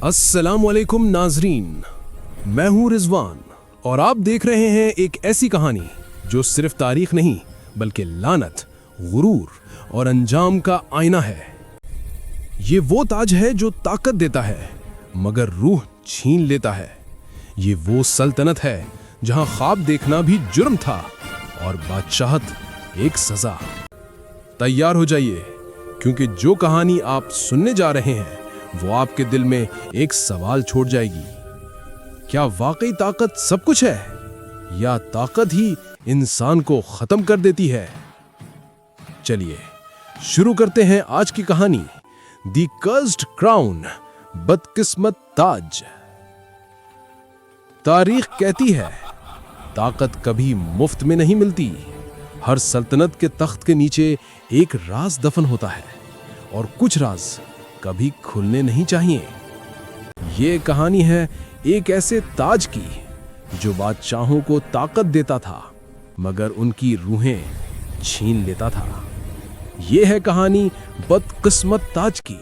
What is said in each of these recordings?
अस्सलाम वालेकुम नाजरीन, मैं हूं रिजवान और आप देख रहे हैं एक ऐसी कहानी जो सिर्फ तारीख नहीं बल्कि लानत, गुरूर और अंजाम का आईना है। ये वो ताज है जो ताकत देता है मगर रूह छीन लेता है। ये वो सल्तनत है जहां ख्वाब देखना भी जुर्म था और बादशाहत एक सजा। तैयार हो जाइए क्योंकि जो कहानी आप सुनने जा रहे हैं वो आपके दिल में एक सवाल छोड़ जाएगी। क्या वाकई ताकत सब कुछ है या ताकत ही इंसान को खत्म कर देती है? चलिए शुरू करते हैं आज की कहानी, द कर्स्ड क्राउन, बदकिस्मत ताज। तारीख कहती है ताकत कभी मुफ्त में नहीं मिलती। हर सल्तनत के तख्त के नीचे एक राज दफन होता है और कुछ राज कभी खुलने नहीं चाहिए। ये कहानी है एक ऐसे ताज की जो बादशाहों को ताकत देता था मगर उनकी रूहें छीन लेता था। ये है कहानी बदकिस्मत ताज की।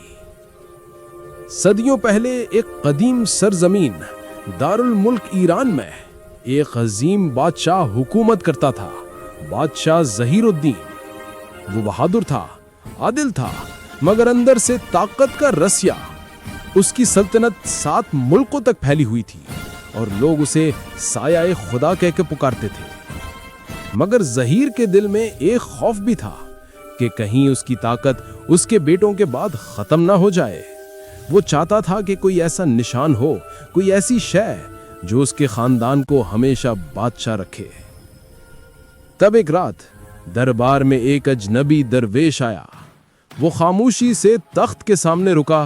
सदियों पहले एक कदीम सरजमीन दारुल मुल्क ईरान में एक अजीम बादशाह हुकूमत करता था, बादशाह ज़हीरुद्दीन। वो बहादुर था, आदिल था, मगर अंदर से ताकत का रसिया। उसकी सल्तनत 7 मुल्कों तक फैली हुई थी और लोग उसे साया खुदा कह के पुकारते थे। मगर ज़हीर के दिल में एक खौफ भी था कि कहीं उसकी ताकत उसके बेटों के बाद खत्म ना हो जाए। वो चाहता था कि कोई ऐसा निशान हो, कोई ऐसी शय जो उसके खानदान को हमेशा बादशाह रखे। तब एक रात दरबार में एक अजनबी दरवेश आया। वो खामोशी से तख्त के सामने रुका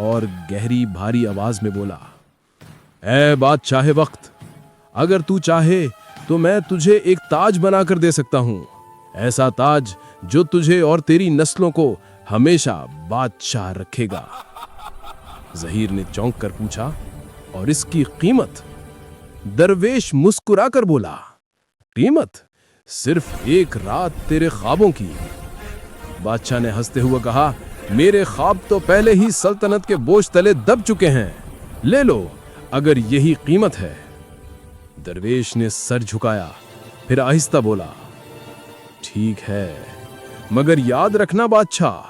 और गहरी भारी आवाज में बोला, ऐ बादशाह वक्त, अगर तू चाहे तो मैं तुझे एक ताज बनाकर दे सकता हूं, ऐसा ताज जो तुझे और तेरी नस्लों को हमेशा बादशाह रखेगा। ज़हीर ने चौंक कर पूछा, और इसकी कीमत? दरवेश मुस्कुरा कर बोला, कीमत सिर्फ एक रात तेरे ख्वाबों की। बादशाह ने हंसते हुए कहा, मेरे ख्वाब तो पहले ही सल्तनत के बोझ तले दब चुके हैं, ले लो अगर यही कीमत है। दरवेश ने सर झुकाया, फिर आहिस्ता बोला, ठीक है, मगर याद रखना बादशाह,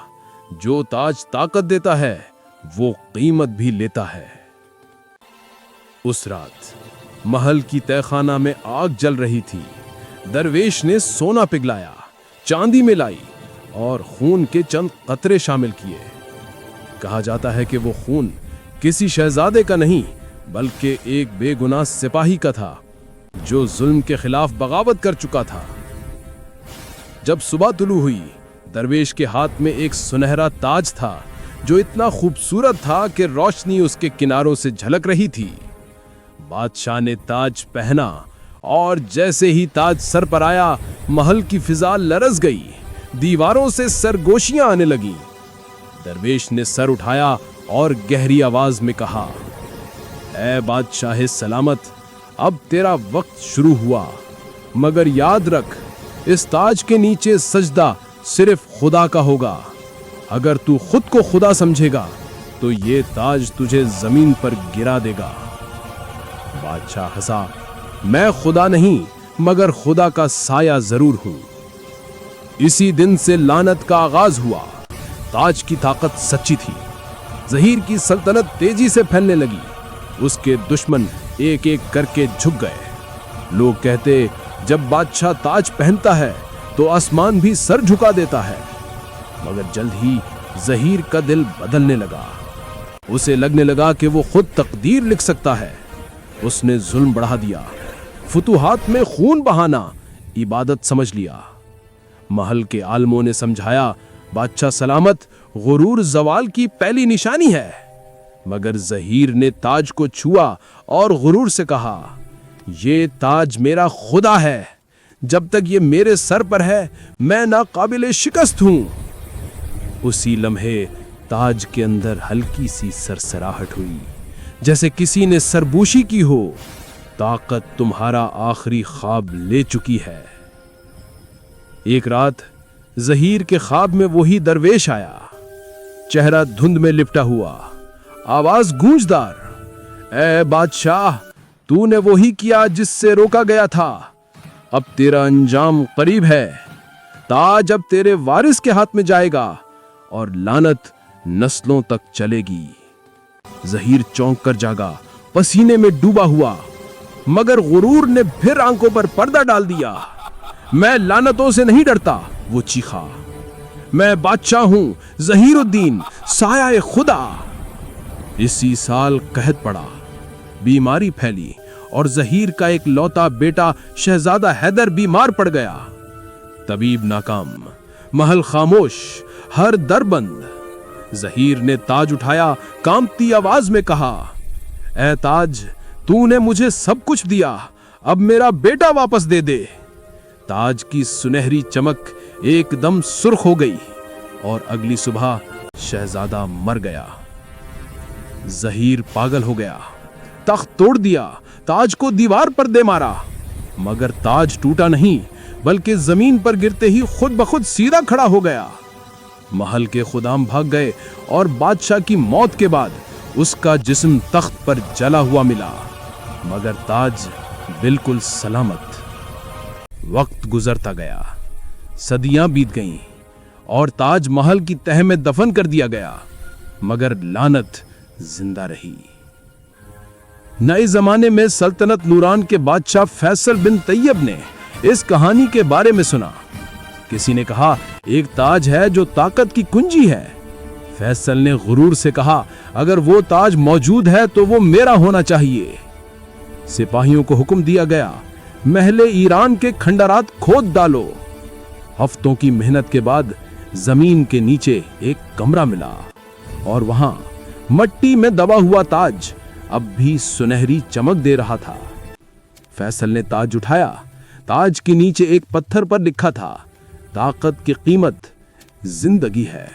जो ताज ताकत देता है वो कीमत भी लेता है। उस रात महल की तहखाना में आग जल रही थी। दरवेश ने सोना पिघलाया, चांदी मिलाई और खून के चंद कतरे शामिल किए। कहा जाता है कि वो खून किसी शहजादे का नहीं बल्कि एक बेगुनाह सिपाही का था जो जुल्म के खिलाफ बगावत कर चुका था। जब सुबह तुलू हुई, दरवेश के हाथ में एक सुनहरा ताज था जो इतना खूबसूरत था कि रोशनी उसके किनारों से झलक रही थी। बादशाह ने ताज पहना और जैसे ही ताज सर पर आया, महल की फिजा लरज गई, दीवारों से सरगोशियां आने लगी। दरवेश ने सर उठाया और गहरी आवाज में कहा, ऐ बादशाह सलामत, अब तेरा वक्त शुरू हुआ, मगर याद रख, इस ताज के नीचे सजदा सिर्फ खुदा का होगा। अगर तू खुद को खुदा समझेगा तो ये ताज तुझे जमीन पर गिरा देगा। बादशाह हंसा, मैं खुदा नहीं मगर खुदा का साया जरूर हूं। इसी दिन से लानत का आगाज हुआ। ताज की ताकत सच्ची थी। ज़हीर की सल्तनत तेजी से फैलने लगी। उसके दुश्मन एक एक करके झुक गए। लोग कहते, जब बादशाह ताज पहनता है तो आसमान भी सर झुका देता है। मगर जल्द ही ज़हीर का दिल बदलने लगा। उसे लगने लगा कि वो खुद तकदीर लिख सकता है। उसने जुल्म बढ़ा दिया, फुतूहात में खून बहाना इबादत समझ लिया। महल के आलमों ने समझाया, बादशाह सलामत, गुरूर जवाल की पहली निशानी है। मगर ज़हीर ने ताज को छुआ और गुरूर से कहा, ये ताज मेरा खुदा है, जब तक ये मेरे सर पर है मैं नाकाबिले शिकस्त हूं। उसी लम्हे ताज के अंदर हल्की सी सरसराहट हुई, जैसे किसी ने सरबूशी की हो। ताकत तुम्हारा आखिरी ख्वाब ले चुकी है। एक रात ज़हीर के ख्वाब में वही दरवेश आया, चेहरा धुंध में लिपटा हुआ, आवाज गूंजदार, ए बादशाह, तूने वही किया जिससे रोका गया था। अब तेरा अंजाम करीब है। ताज अब तेरे वारिस के हाथ में जाएगा और लानत नस्लों तक चलेगी। ज़हीर चौंक कर जागा, पसीने में डूबा हुआ, मगर गुरूर ने फिर आंखों पर पर्दा डाल दिया। मैं लानतों से नहीं डरता, वो चीखा। मैं बादशाह हूं, ज़हीरुद्दीन, साया खुदा। इसी साल कहत पड़ा, बीमारी फैली और ज़हीर का एक लौता बेटा शहजादा हैदर बीमार पड़ गया। तबीब नाकाम, महल खामोश, हर दर बंद। ज़हीर ने ताज उठाया, कांपती आवाज में कहा, ए ताज, तूने मुझे सब कुछ दिया, अब मेरा बेटा वापस दे दे। ताज की सुनहरी चमक एकदम सुर्ख हो गई और अगली सुबह शहजादा मर गया। ज़हीर पागल हो गया, तख्त तोड़ दिया, ताज को दीवार पर दे मारा, मगर ताज टूटा नहीं, बल्कि जमीन पर गिरते ही खुद ब खुद सीधा खड़ा हो गया। महल के खुदाम भाग गए और बादशाह की मौत के बाद उसका जिस्म तख्त पर जला हुआ मिला, मगर ताज बिल्कुल सलामत। वक्त गुजरता गया, सदियां बीत गईं और ताज महल की तह में दफन कर दिया गया, मगर लानत जिंदा रही। नए जमाने में सल्तनत नूरान के बादशाह फैसल बिन तैयब ने इस कहानी के बारे में सुना। किसी ने कहा, एक ताज है जो ताकत की कुंजी है। फैसल ने गुरूर से कहा, अगर वो ताज मौजूद है तो वो मेरा होना चाहिए। सिपाहियों को हुक्म दिया गया, महले ईरान के खंडरात खोद डालो। हफ्तों की मेहनत के बाद जमीन के नीचे एक कमरा मिला और वहां मट्टी में दबा हुआ ताज अब भी सुनहरी चमक दे रहा था। फैसल ने ताज उठाया। ताज के नीचे एक पत्थर पर लिखा था, ताकत की कीमत जिंदगी है।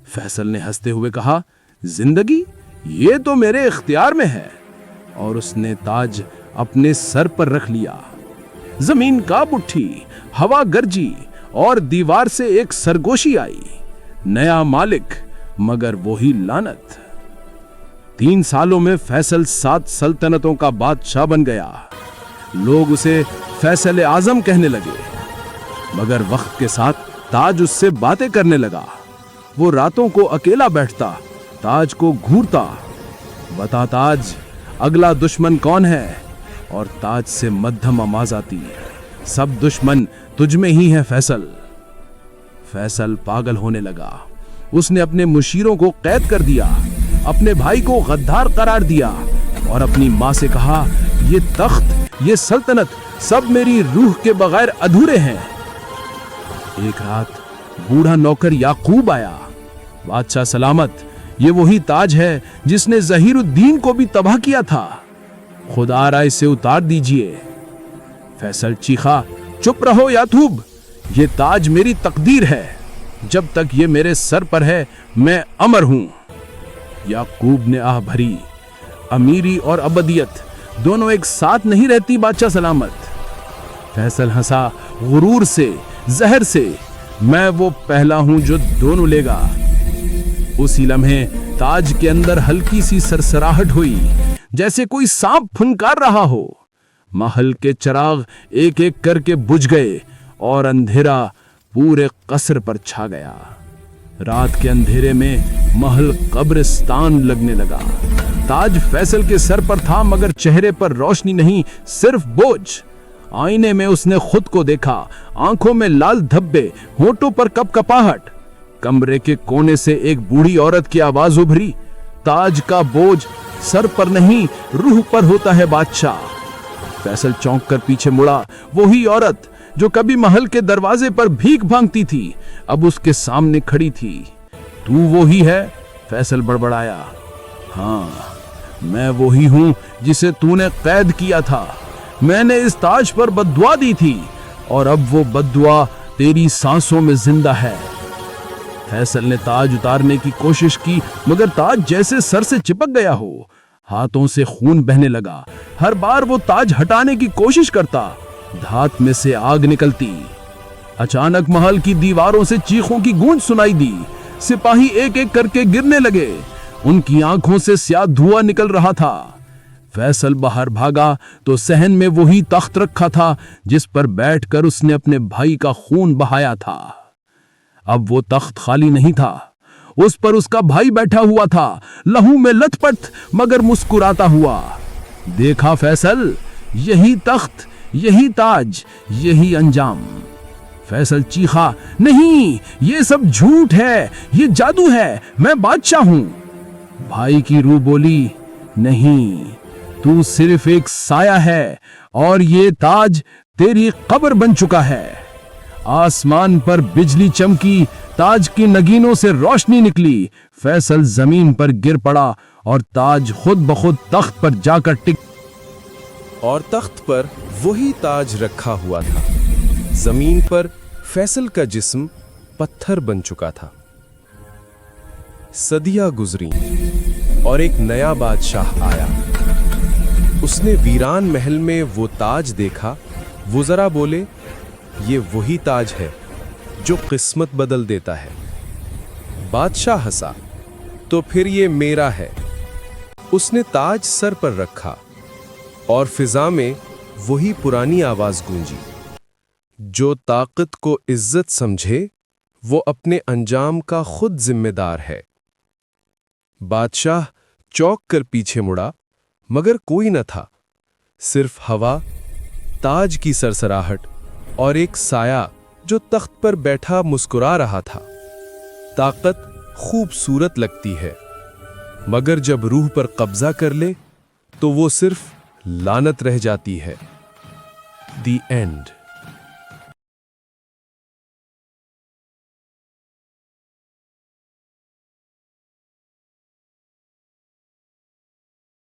फैसल ने हंसते हुए कहा, जिंदगी? ये तो मेरे इख्तियार में है। और उसने ताज अपने सर पर रख लिया। जमीन कांप उठी, हवा गरजी और दीवार से एक सरगोशी आई। नया मालिक, मगर वही लानत। 3 सालों में फैसल 7 सल्तनतों का बादशाह बन गया। लोग उसे फैसल आजम कहने लगे, मगर वक्त के साथ ताज उससे बातें करने लगा। वो रातों को अकेला बैठता, ताज को घूरता, बता ताज, अगला दुश्मन कौन है? और ताज से मध्यम आवाज आती, सब दुश्मन तुझ में ही है फैसल। फैसल पागल होने लगा। उसने अपने मुशीरों को कैद कर दिया, अपने भाई को गद्दार करार दिया और अपनी मां से कहा, ये तख्त, ये सल्तनत सब मेरी रूह के बगैर अधूरे हैं। एक रात बूढ़ा नौकर याकूब आया। बादशाह सलामत, ये वही ताज है जिसने ज़हीरुद्दीन को भी तबाह किया था। खुदा रा इसे उतार दीजिए। फैसल चीखा, चुप रहो याकूब, ये ताज मेरी तकदीर है। जब तक ये मेरे सर पर है मैं अमर हूं। याकूब ने आह भरी, अमीरी और अबदियत दोनों एक साथ नहीं रहती बादशाह सलामत। फैसल हंसा, गुरूर से, जहर से, मैं वो पहला हूं जो दोनों लेगा। उसी लम्हे ताज के अंदर हल्की सी सरसराहट हुई, जैसे कोई सांप फुनकार रहा हो। महल के चिराग एक एक करके बुझ गए और अंधेरा पूरे कसर पर छा गया। रात के अंधेरे में महल कब्रिस्तान लगने लगा। ताज फैसल के सर पर था, मगर चेहरे पर रोशनी नहीं, सिर्फ बोझ। आईने में उसने खुद को देखा, आंखों में लाल धब्बे, होठों पर कपकपाहट। कमरे के कोने से एक बूढ़ी औरत की आवाज उभरी, ताज का बोझ सर पर नहीं, रूह पर होता है बादशाह। फैसल चौंक कर पीछे मुड़ा। वही औरत जो कभी महल के दरवाजे पर भीख मांगती थी, अब उसके सामने खड़ी थी। तू वो ही है? फैसल बड़बड़ाया। हाँ, मैं वही हूं जिसे तूने कैद किया था। मैंने इस ताज पर बद्दुआ दी थी और अब वो बद्दुआ तेरी सांसों में जिंदा है। फैसल ने ताज उतारने की कोशिश की, मगर ताज जैसे सर से चिपक गया हो। हाथों से खून बहने लगा। हर बार वो ताज हटाने की कोशिश करता, धात में से आग निकलती। अचानक महल की दीवारों से चीखों की गूंज सुनाई दी। सिपाही एक एक करके गिरने लगे। ان کی آنکھوں سے سیاہ دھواں نکل رہا تھا۔ فیصل باہر بھاگا تو صحن میں وہی تخت رکھا تھا جس پر بیٹھ کر اس نے اپنے بھائی کا خون بہایا تھا۔ اب وہ تخت خالی نہیں تھا، اس پر اس کا بھائی بیٹھا ہوا تھا، لہو میں لت پت مگر مسکراتا ہوا۔ دیکھا فیصل، یہی تخت، یہی تاج، یہی انجام۔ فیصل چیخا، نہیں، یہ سب جھوٹ ہے، یہ جادو ہے، میں بادشاہ ہوں۔ بھائی کی روح بولی، نہیں، تو صرف ایک سایہ ہے اور یہ تاج تیری قبر بن چکا ہے۔ آسمان پر بجلی چمکی، تاج کی نگینوں سے روشنی نکلی، فیصل زمین پر گر پڑا اور تاج خود بخود تخت پر جا کر ٹک، اور تخت پر وہی تاج رکھا ہوا تھا۔ زمین پر فیصل کا جسم پتھر بن چکا تھا۔ صدیاں گزریں اور ایک نیا بادشاہ آیا۔ اس نے ویران محل میں وہ تاج دیکھا۔ وزراء بولے، یہ وہی تاج ہے جو قسمت بدل دیتا ہے۔ بادشاہ ہنسا، تو پھر یہ میرا ہے۔ اس نے تاج سر پر رکھا اور فضا میں وہی پرانی آواز گونجی، جو طاقت کو عزت سمجھے وہ اپنے انجام کا خود ذمہ دار ہے۔ بادشاہ چونک کر پیچھے مڑا، مگر کوئی نہ تھا، صرف ہوا، تاج کی سرسراہٹ اور ایک سایہ جو تخت پر بیٹھا مسکرا رہا تھا۔ طاقت خوبصورت لگتی ہے، مگر جب روح پر قبضہ کر لے تو وہ صرف لعنت رہ جاتی ہے۔ The end.